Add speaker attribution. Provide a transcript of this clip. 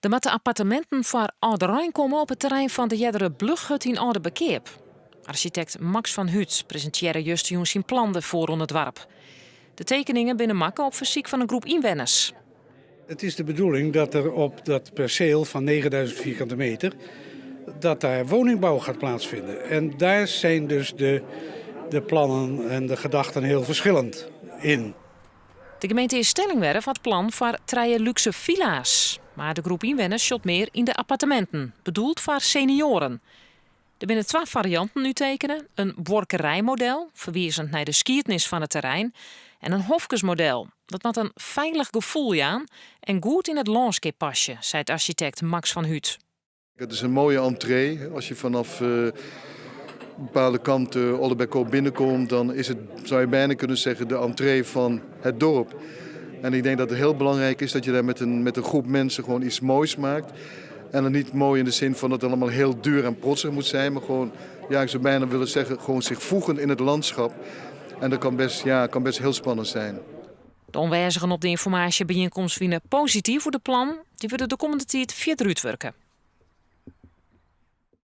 Speaker 1: Er moeten appartementen voor Oude komen op het terrein van de Jeddere Blughut in Oude Bekeep. Architect Max van Huut presenteerde juist zijn plannen voor het dorp. De tekeningen binnen makken op verzoek van een groep inwoners.
Speaker 2: Het is de bedoeling dat er op dat perceel van 9000 vierkante meter, dat daar woningbouw gaat plaatsvinden. En daar zijn dus de plannen en de gedachten heel verschillend in.
Speaker 1: De gemeente is Stellingwerf had plan voor 3 luxe villa's. Maar de groep inwoners shot meer in de appartementen, bedoeld voor senioren. Er binnen 2 varianten nu tekenen. Een workerijmodel, verwijzend naar de skiertnis van het terrein. En een hofkesmodel, dat met een veilig gevoel aan en goed in het landscape pasje, zei het architect Max van Huut.
Speaker 3: Het is een mooie entree. Als je vanaf bepaalde kanten Ollebekkoop binnenkomt, dan is het, zou je bijna kunnen zeggen, de entree van het dorp. En ik denk dat het heel belangrijk is dat je daar met een groep mensen gewoon iets moois maakt. En dan niet mooi in de zin van dat het allemaal heel duur en protsig moet zijn, maar gewoon, ja, ik zou bijna willen zeggen, gewoon zich voegen in het landschap. En dat kan best heel spannend zijn.
Speaker 1: De aanwezigen op de informatiebijeenkomst vinden positief voor de plan. Die willen de komende tijd verder uitwerken.